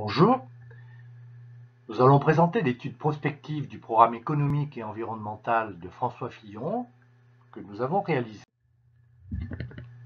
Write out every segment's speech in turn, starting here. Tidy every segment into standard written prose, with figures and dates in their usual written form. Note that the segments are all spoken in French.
Bonjour, nous allons présenter l'étude prospective du programme économique et environnemental de François Fillon que nous avons réalisé.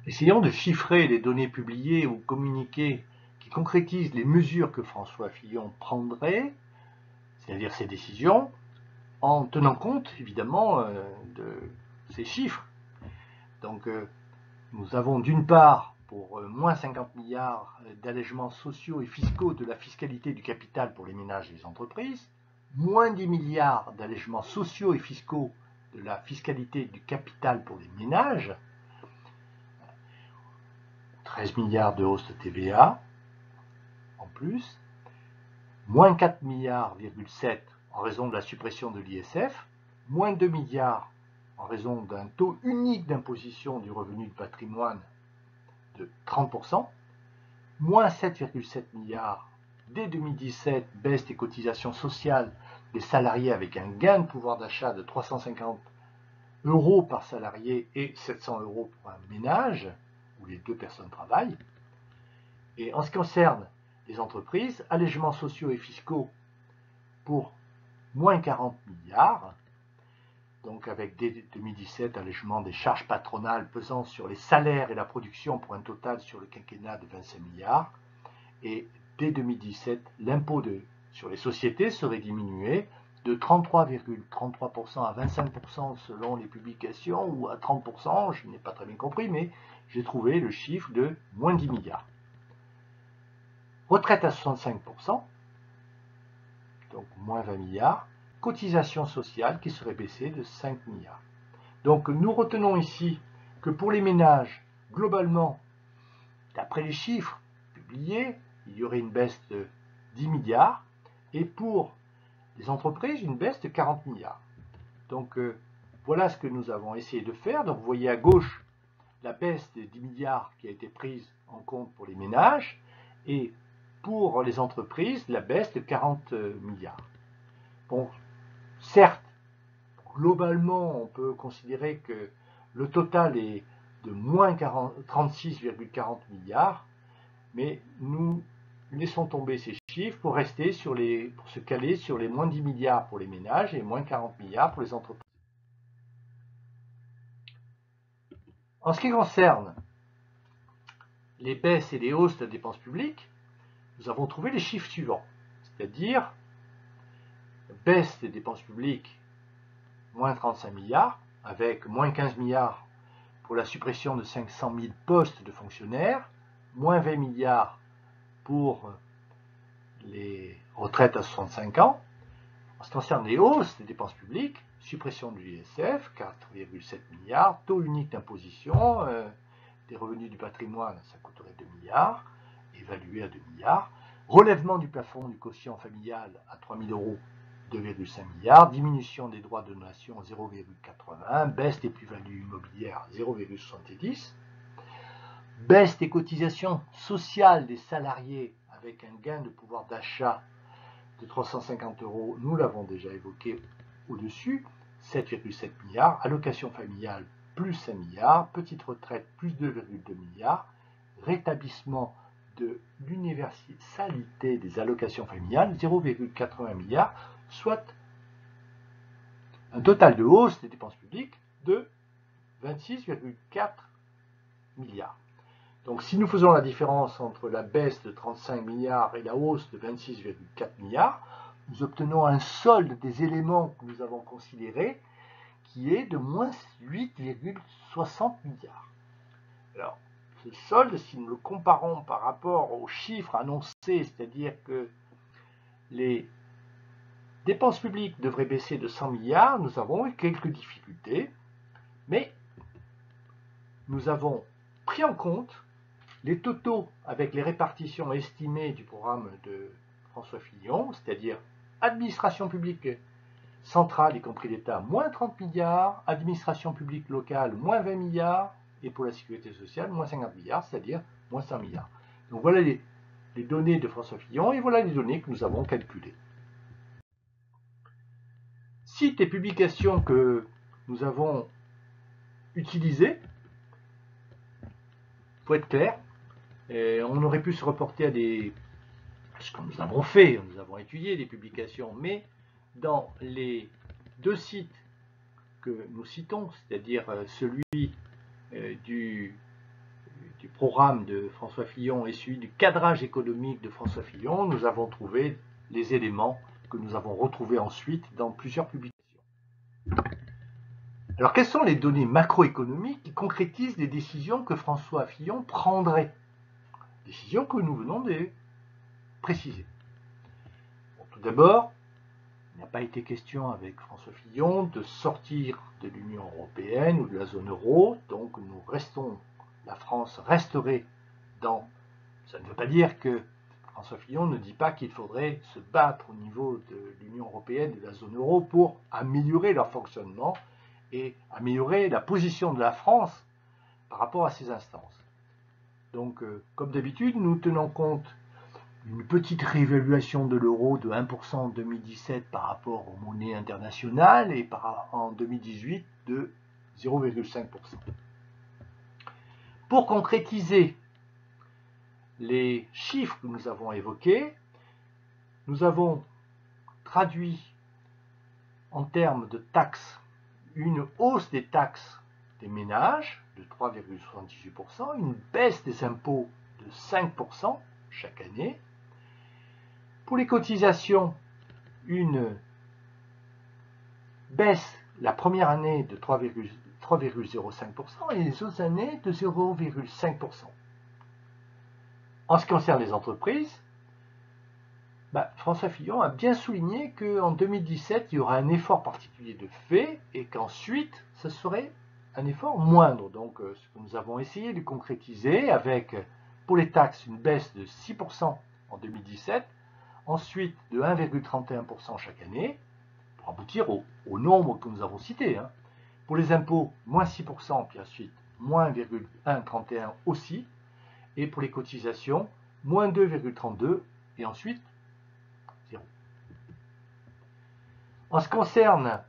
Essayons de chiffrer les données publiées ou communiquées qui concrétisent les mesures que François Fillon prendrait, c'est-à-dire ses décisions, en tenant compte évidemment de ces chiffres. Donc nous avons d'une part pour moins 50 milliards d'allègements sociaux et fiscaux de la fiscalité du capital pour les ménages et les entreprises, moins 10 milliards d'allègements sociaux et fiscaux de la fiscalité du capital pour les ménages, 13 milliards de hausse de TVA en plus, moins 4 milliards,7 en raison de la suppression de l'ISF, moins 2 milliards en raison d'un taux unique d'imposition du revenu de patrimoine de 30%, moins 7,7 milliards dès 2017, baisse des cotisations sociales des salariés avec un gain de pouvoir d'achat de 350 € par salarié et 700 € pour un ménage où les deux personnes travaillent. Et en ce qui concerne les entreprises, allègements sociaux et fiscaux pour moins 40 milliards, donc avec dès 2017 allègement des charges patronales pesant sur les salaires et la production pour un total sur le quinquennat de 25 milliards. Et dès 2017, l'impôt sur les sociétés serait diminué de 33,33% à 25% selon les publications, ou à 30%, je n'ai pas très bien compris, mais j'ai trouvé le chiffre de moins 10 milliards. Retraite à 65%, donc moins 20 milliards. Cotisation sociale qui serait baissée de 5 milliards. Donc nous retenons ici que pour les ménages, globalement, d'après les chiffres publiés, il y aurait une baisse de 10 milliards, et pour les entreprises, une baisse de 40 milliards. Donc voilà ce que nous avons essayé de faire. Donc vous voyez à gauche la baisse de 10 milliards qui a été prise en compte pour les ménages, et pour les entreprises, la baisse de 40 milliards. Bon, certes, globalement, on peut considérer que le total est de moins 36,40 milliards, mais nous laissons tomber ces chiffres pour se caler sur les moins 10 milliards pour les ménages et moins 40 milliards pour les entreprises. En ce qui concerne les baisses et les hausses de la dépense publique, nous avons trouvé les chiffres suivants, c'est-à-dire baisse des dépenses publiques moins 35 milliards, avec moins 15 milliards pour la suppression de 500 000 postes de fonctionnaires, moins 20 milliards pour les retraites à 65 ans. En ce qui concerne les hausses des dépenses publiques, suppression de l'ISF, 4,7 milliards, taux unique d'imposition des revenus du patrimoine, ça coûterait 2 milliards, évalué à 2 milliards, relèvement du plafond du quotient familial à 3 000 €, 2,5 milliards, diminution des droits de donation 0,80, baisse des plus-values immobilières 0,70, baisse des cotisations sociales des salariés avec un gain de pouvoir d'achat de 350 €, nous l'avons déjà évoqué au-dessus, 7,7 milliards, allocation familiale plus 5 milliards, petite retraite plus 2,2 milliards, rétablissement de l'universalité des allocations familiales, 0,80 milliards, soit un total de hausse des dépenses publiques de 26,4 milliards. Donc si nous faisons la différence entre la baisse de 35 milliards et la hausse de 26,4 milliards, nous obtenons un solde des éléments que nous avons considérés qui est de moins 8,60 milliards. Alors, ce solde, si nous le comparons par rapport aux chiffres annoncés, c'est-à-dire que les dépenses publiques devraient baisser de 100 milliards, nous avons eu quelques difficultés, mais nous avons pris en compte les totaux avec les répartitions estimées du programme de François Fillon, c'est-à-dire administration publique centrale, y compris l'État, moins 30 milliards, administration publique locale, moins 20 milliards, et pour la sécurité sociale, moins 50 milliards, c'est-à-dire moins 100 milliards. Donc voilà les données de François Fillon, et voilà les données que nous avons calculées. Sites et publications que nous avons utilisées, il faut être clair, on aurait pu se reporter à des ce que nous avons fait, nous avons étudié des publications, mais dans les deux sites que nous citons, c'est-à-dire celui du programme de François Fillon et celui du cadrage économique de François Fillon, nous avons trouvé les éléments que nous avons retrouvés ensuite dans plusieurs publications. Alors, quelles sont les données macroéconomiques qui concrétisent les décisions que François Fillon prendrait? Décisions que nous venons de préciser. Bon, tout d'abord, il n'a pas été question avec François Fillon de sortir de l'Union européenne ou de la zone euro, donc nous restons, la France resterait dans... Ça ne veut pas dire que François Fillon ne dit pas qu'il faudrait se battre au niveau de l'Union européenne et de la zone euro pour améliorer leur fonctionnement et améliorer la position de la France par rapport à ces instances. Donc, comme d'habitude, nous tenons compte d'une petite réévaluation de l'euro de 1% en 2017 par rapport aux monnaies internationales et en 2018 de 0,5%. Pour concrétiser les chiffres que nous avons évoqués, nous avons traduit en termes de taxes une hausse des taxes des ménages de 3,78%, une baisse des impôts de 5% chaque année. Pour les cotisations, une baisse la première année de 3,05% et les autres années de 0,5%. En ce qui concerne les entreprises, François Fillon a bien souligné qu'en 2017, il y aura un effort particulier de fait et qu'ensuite, ce serait un effort moindre. Donc, ce que nous avons essayé de concrétiser avec, pour les taxes, une baisse de 6% en 2017, ensuite de 1,31% chaque année, pour aboutir au nombre que nous avons cité. Pour les impôts, moins 6%, puis ensuite, moins 1,131 aussi, et pour les cotisations, moins 2,32, et ensuite, 0. En ce qui concerne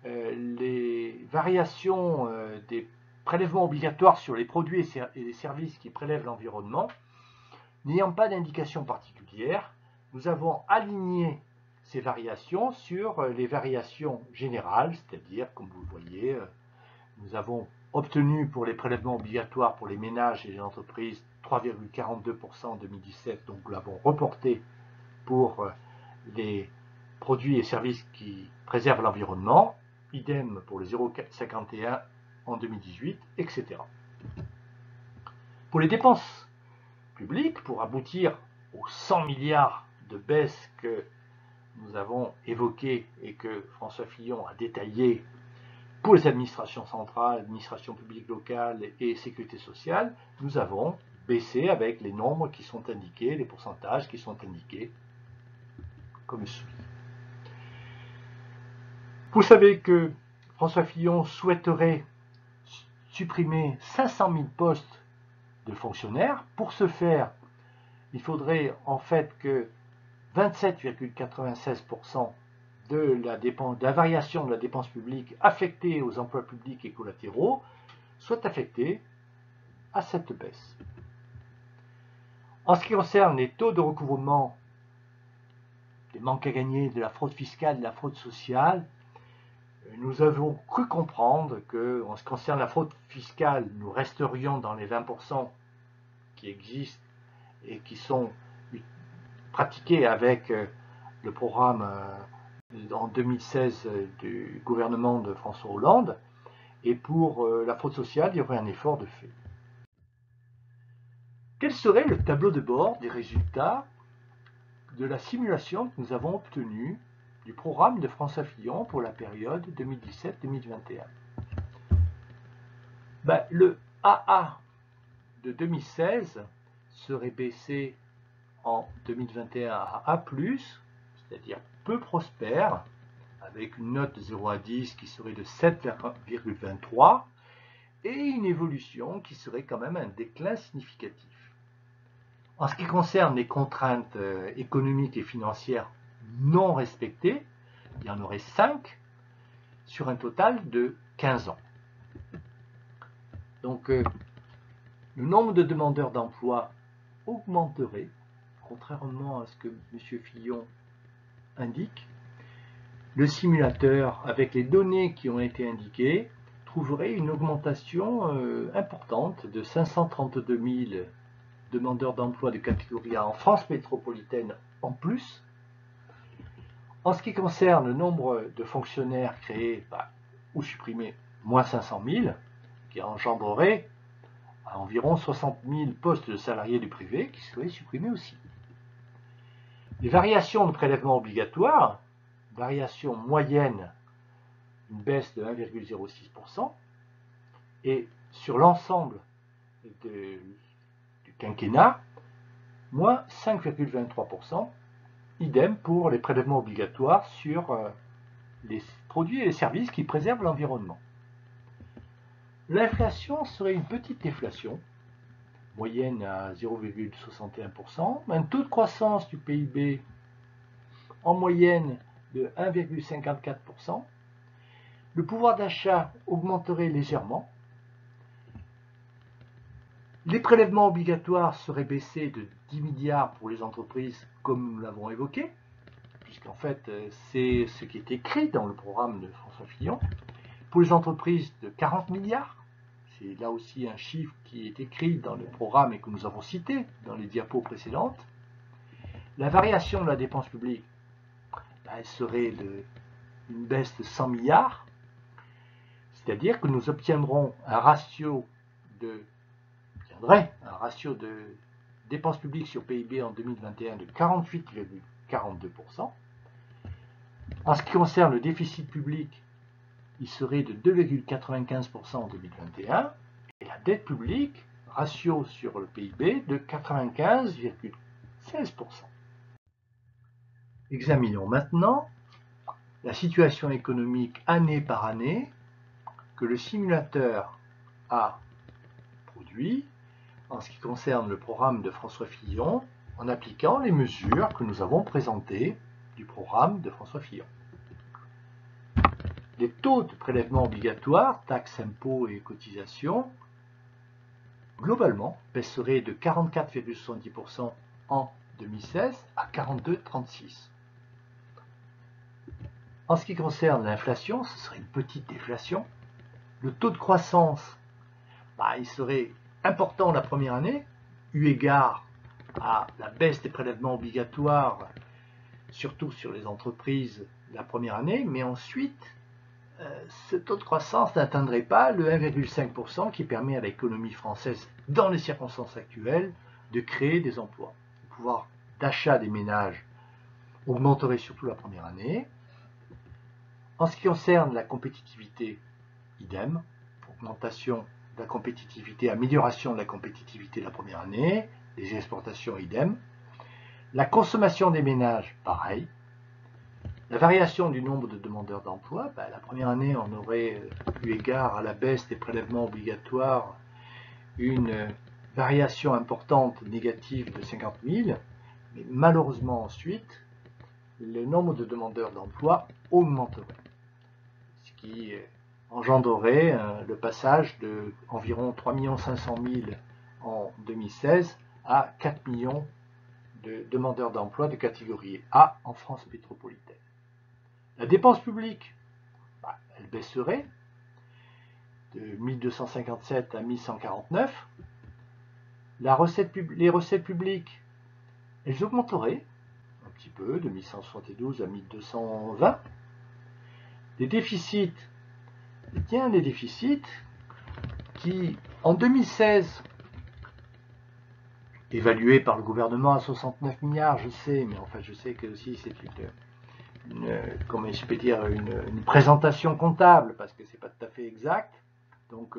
les variations des prélèvements obligatoires sur les produits et les services qui prélèvent l'environnement, n'ayant pas d'indication particulière, nous avons aligné ces variations sur les variations générales, c'est-à-dire, comme vous le voyez, nous avons obtenu pour les prélèvements obligatoires pour les ménages et les entreprises 3,42% en 2017, donc nous l'avons reporté pour les produits et services qui préservent l'environnement, idem pour les 0,51 en 2018, etc. Pour les dépenses publiques, pour aboutir aux 100 milliards de baisse que nous avons évoquées et que François Fillon a détaillé pour les administrations centrales, administrations publiques locales et sécurité sociale, nous avons baissé avec les nombres qui sont indiqués, les pourcentages qui sont indiqués comme suit. Vous savez que François Fillon souhaiterait supprimer 500 000 postes de fonctionnaires. Pour ce faire, il faudrait en fait que 27,96% de la variation de la dépense publique affectée aux emplois publics et collatéraux soit affectée à cette baisse. En ce qui concerne les taux de recouvrement des manques à gagner, de la fraude fiscale, de la fraude sociale, nous avons cru comprendre que, en ce qui concerne la fraude fiscale, nous resterions dans les 20% qui existent et qui sont pratiqués avec le programme en 2016 du gouvernement de François Hollande. Et pour la fraude sociale, il y aurait un effort de fait. Quel serait le tableau de bord des résultats de la simulation que nous avons obtenue du programme de François Fillon pour la période 2017-2021? Le AA de 2016 serait baissé en 2021 à A+, c'est-à-dire peu prospère, avec une note de 0 à 10 qui serait de 7,23 et une évolution qui serait quand même un déclin significatif. En ce qui concerne les contraintes économiques et financières non respectées, il y en aurait 5 sur un total de 15 ans. Donc, le nombre de demandeurs d'emploi augmenterait contrairement à ce que M. Fillon indique, le simulateur, avec les données qui ont été indiquées, trouverait une augmentation importante de 532 000 demandeurs d'emploi de catégorie A en France métropolitaine en plus. En ce qui concerne le nombre de fonctionnaires créés ou supprimés, moins 500 000, qui engendrerait à environ 60 000 postes de salariés du privé qui seraient supprimés aussi. Les variations de prélèvements obligatoires, variation moyenne, une baisse de 1,06%, et sur l'ensemble du quinquennat, moins 5,23%, idem pour les prélèvements obligatoires sur les produits et les services qui préservent l'environnement. L'inflation serait une petite déflation, moyenne à 0,61%, un taux de croissance du PIB en moyenne de 1,54%, le pouvoir d'achat augmenterait légèrement, les prélèvements obligatoires seraient baissés de 10 milliards pour les entreprises, comme nous l'avons évoqué, puisqu'en fait c'est ce qui est écrit dans le programme de François Fillon. Pour les entreprises, de 40 milliards, c'est là aussi un chiffre qui est écrit dans le programme et que nous avons cité dans les diapos précédentes. La variation de la dépense publique, elle serait une baisse de 100 milliards, c'est-à-dire que nous obtiendrons un ratio de dépenses publiques sur PIB en 2021 de 48,42%. En ce qui concerne le déficit public, il serait de 2,95% en 2021 et la dette publique, ratio sur le PIB, de 95,16%. Examinons maintenant la situation économique année par année que le simulateur a produit en ce qui concerne le programme de François Fillon en appliquant les mesures que nous avons présentées du programme de François Fillon. Les taux de prélèvement obligatoire, taxes, impôts et cotisations, globalement, baisseraient de 44,70% en 2016 à 42,36%. En ce qui concerne l'inflation, ce serait une petite déflation. Le taux de croissance, il serait important la première année, eu égard à la baisse des prélèvements obligatoires, surtout sur les entreprises la première année, mais ensuite, ce taux de croissance n'atteindrait pas le 1,5% qui permet à l'économie française, dans les circonstances actuelles, de créer des emplois. Le pouvoir d'achat des ménages augmenterait surtout la première année. En ce qui concerne la compétitivité, idem, augmentation de la compétitivité, amélioration de la compétitivité la première année, les exportations, idem. La consommation des ménages, pareil. La variation du nombre de demandeurs d'emploi, la première année, on aurait eu égard à la baisse des prélèvements obligatoires une variation importante négative de 50 000, mais malheureusement ensuite, le nombre de demandeurs d'emploi augmenterait, ce qui engendrerait le passage de environ 3 500 000 en 2016 à 4 millions de demandeurs d'emploi de catégorie A en France métropolitaine. La dépense publique, elle baisserait de 1257 à 1149. Les recettes publiques, elles augmenteraient un petit peu, de 1172 à 1220. Les déficits, les déficits qui, en 2016, évalués par le gouvernement à 69 milliards, je sais, mais enfin je sais que aussi c'est une présentation comptable, parce que c'est pas tout à fait exact. Donc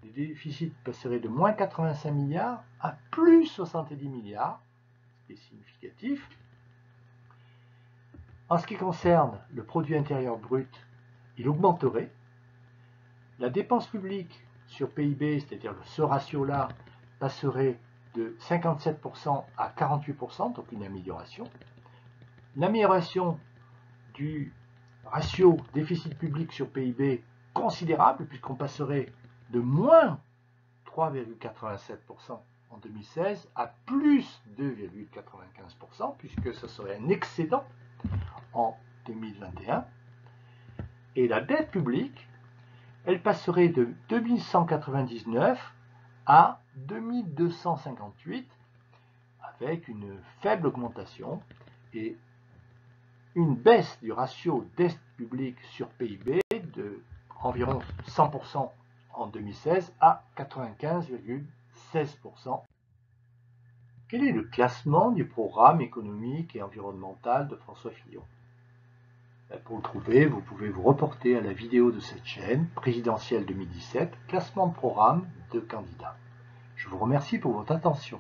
les déficits passeraient de moins 85 milliards à plus 70 milliards, ce qui est significatif. En ce qui concerne le produit intérieur brut, il augmenterait. La dépense publique sur PIB, c'est-à-dire ce ratio-là, passerait de 57% à 48%, donc une amélioration. L'amélioration du ratio déficit public sur PIB considérable, puisqu'on passerait de moins 3,87% en 2016 à plus 2,95%, puisque ce serait un excédent en 2021. Et la dette publique, elle passerait de 2199 à 2258, avec une faible augmentation et une baisse du ratio dette publique sur PIB de environ 100% en 2016 à 95,16%. Quel est le classement du programme économique et environnemental de François Fillon? Pour le trouver, vous pouvez vous reporter à la vidéo de cette chaîne, présidentielle 2017, classement de programme de candidats. Je vous remercie pour votre attention.